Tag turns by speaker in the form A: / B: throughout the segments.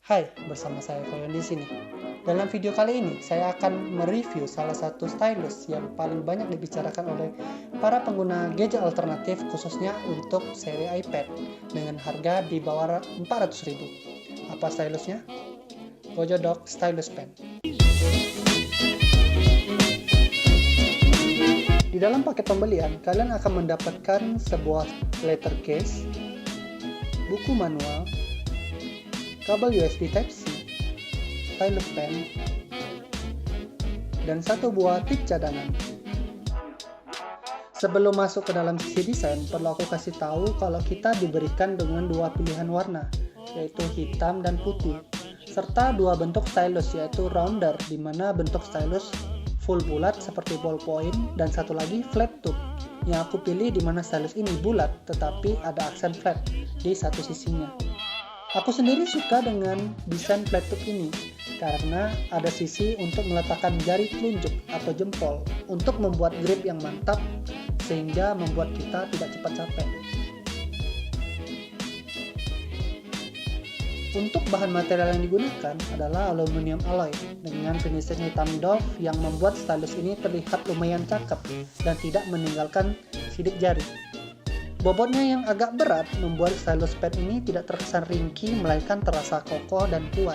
A: Hai, bersama saya Koyon di sini. Dalam video kali ini, saya akan mereview salah satu stylus yang paling banyak dibicarakan oleh para pengguna gadget alternatif khususnya untuk seri iPad dengan harga di bawah 400.000. Apa stylusnya? Gojo Dock Stylus Pen. Di dalam paket pembelian, kalian akan mendapatkan sebuah letter case, buku manual, kabel USB Type-C, stylus pen, dan satu buah tip cadangan. Sebelum masuk ke dalam sisi desain, perlu aku kasih tahu kalau kita diberikan dengan dua pilihan warna, yaitu hitam dan putih, serta dua bentuk stylus, yaitu rounder, di mana bentuk stylus full bulat seperti ballpoint, dan satu lagi flat tube, yang aku pilih di mana stylus ini bulat, tetapi ada aksen flat di satu sisinya. Aku sendiri suka dengan desain flat tube ini karena ada sisi untuk meletakkan jari telunjuk atau jempol untuk membuat grip yang mantap sehingga membuat kita tidak cepat capek. Untuk bahan material yang digunakan adalah aluminium alloy dengan finishing hitam doff yang membuat stylus ini terlihat lumayan cakep dan tidak meninggalkan sidik jari. Bobotnya yang agak berat membuat stylus pen ini tidak terkesan ringkih, melainkan terasa kokoh dan kuat.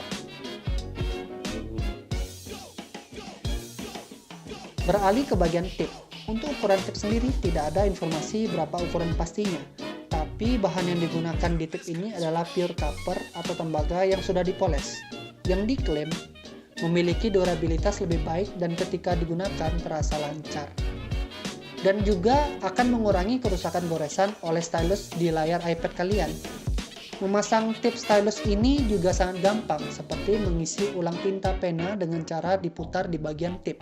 A: Beralih ke bagian tip. Untuk ukuran tip sendiri tidak ada informasi berapa ukuran pastinya, tapi bahan yang digunakan di tip ini adalah pure copper atau tembaga yang sudah dipoles, yang diklaim memiliki durabilitas lebih baik dan ketika digunakan terasa lancar. Dan juga akan mengurangi kerusakan goresan oleh stylus di layar iPad kalian. Memasang tip stylus ini juga sangat gampang, seperti mengisi ulang tinta pena dengan cara diputar di bagian tip.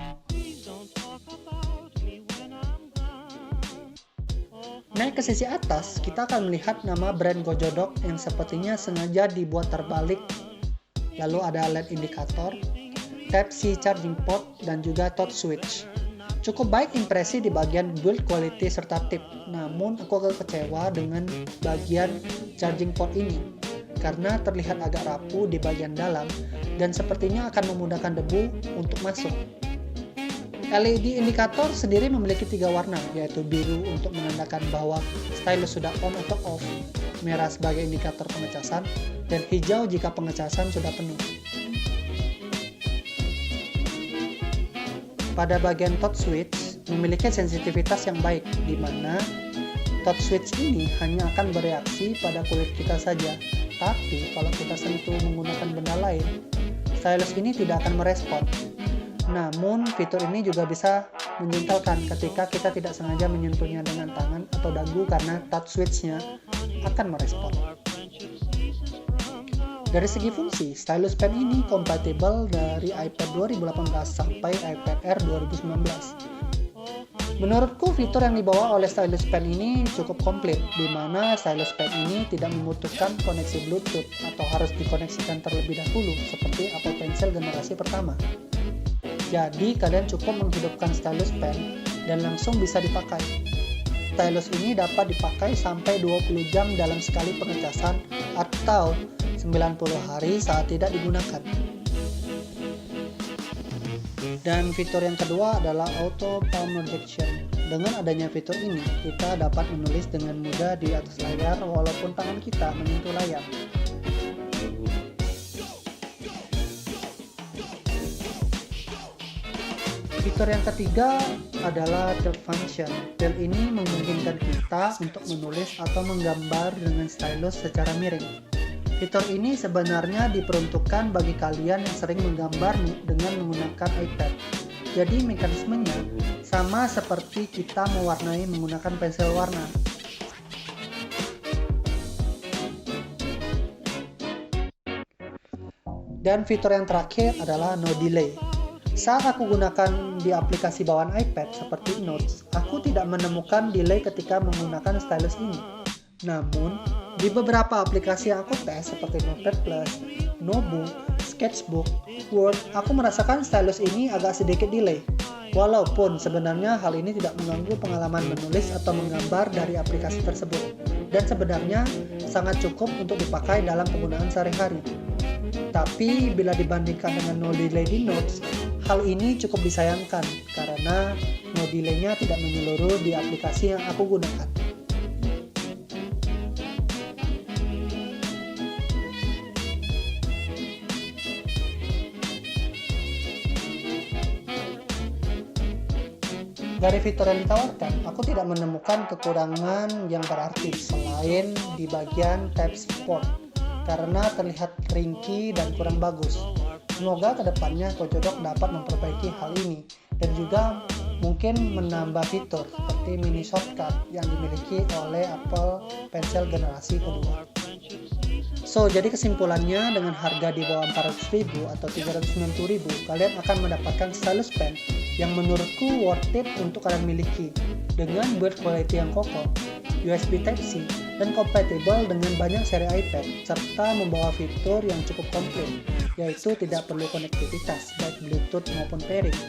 A: Naik ke sisi atas, kita akan melihat nama brand Gojo Dock yang sepertinya sengaja dibuat terbalik. Lalu ada LED indikator, Type-C charging port, dan juga touch switch. Cukup baik impresi di bagian build quality serta tip, namun aku agak kecewa dengan bagian charging port ini karena terlihat agak rapuh di bagian dalam dan sepertinya akan memudahkan debu untuk masuk. LED indikator sendiri memiliki 3 warna, yaitu biru untuk menandakan bahwa stylus sudah on atau off, merah sebagai indikator pengecasan, dan hijau jika pengecasan sudah penuh. Pada bagian touch switch memiliki sensitivitas yang baik, di mana touch switch ini hanya akan bereaksi pada kulit kita saja, tapi kalau kita sentuh menggunakan benda lain, stylus ini tidak akan merespon. Namun fitur ini juga bisa menjengkelkan ketika kita tidak sengaja menyentuhnya dengan tangan atau dagu karena touch switch-nya akan merespon. Dari segi fungsi, stylus pen ini kompatibel dari iPad 2018 sampai iPad Air 2019. Menurutku fitur yang dibawa oleh stylus pen ini cukup komplit, di mana stylus pen ini tidak membutuhkan koneksi Bluetooth atau harus dikoneksikan terlebih dahulu seperti Apple Pencil generasi pertama. Jadi kalian cukup menghidupkan stylus pen dan langsung bisa dipakai. Stylus ini dapat dipakai sampai 20 jam dalam sekali pengecasan atau 90 hari saat tidak digunakan. Dan fitur yang kedua adalah auto palm rejection. Dengan adanya fitur ini, kita dapat menulis dengan mudah di atas layar walaupun tangan kita menyentuh layar. Fitur yang ketiga adalah tilt function. Tilt ini memungkinkan kita untuk menulis atau menggambar dengan stylus secara miring. Fitur ini sebenarnya diperuntukkan bagi kalian yang sering menggambar dengan menggunakan iPad. Jadi mekanismenya sama seperti kita mewarnai menggunakan pensil warna. Dan fitur yang terakhir adalah no delay. Saat aku gunakan di aplikasi bawaan iPad seperti Notes, aku tidak menemukan delay ketika menggunakan stylus ini. Namun, di beberapa aplikasi yang aku tes seperti Notepad+, Nobu, Sketchbook, Word, aku merasakan stylus ini agak sedikit delay. Walaupun sebenarnya hal ini tidak mengganggu pengalaman menulis atau menggambar dari aplikasi tersebut, dan sebenarnya sangat cukup untuk dipakai dalam penggunaan sehari-hari. Tetapi bila dibandingkan dengan no delay di Notes, hal ini cukup disayangkan karena no delay-nya tidak menyeluruh di aplikasi yang aku gunakan. Dari fitur yang ditawarkan, aku tidak menemukan kekurangan yang berarti selain di bagian tab support karena terlihat ringkih dan kurang bagus. Semoga kedepannya Kojodok dapat memperbaiki hal ini dan juga mungkin menambah fitur seperti mini shortcut yang dimiliki oleh Apple Pencil generasi kedua. So, jadi kesimpulannya dengan harga di bawah 400.000 atau 390.000, kalian akan mendapatkan stylus pen yang menurutku worth it untuk kalian miliki dengan build quality yang kokoh, USB Type-C, dan compatible dengan banyak seri iPad, serta membawa fitur yang cukup komplit, yaitu tidak perlu konektivitas baik Bluetooth maupun pairing,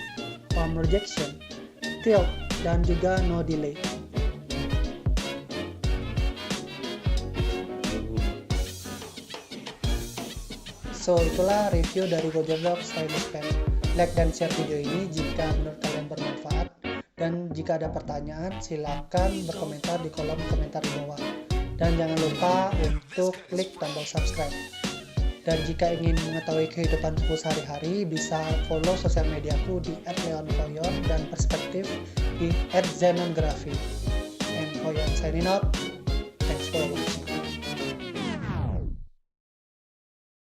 A: palm rejection, tilt, dan juga no delay. So, itulah review dari Kojodok Stylus Pen. Like dan share video ini jika menurut kalian bermanfaat. Dan jika ada pertanyaan, silakan berkomentar di kolom komentar di bawah. Dan jangan lupa untuk klik tombol subscribe. Dan jika ingin mengetahui kehidupanku sehari-hari, bisa follow sosial mediaku di @leonkoyon dan perspektif di @zenongrafi. And Koyon signing out.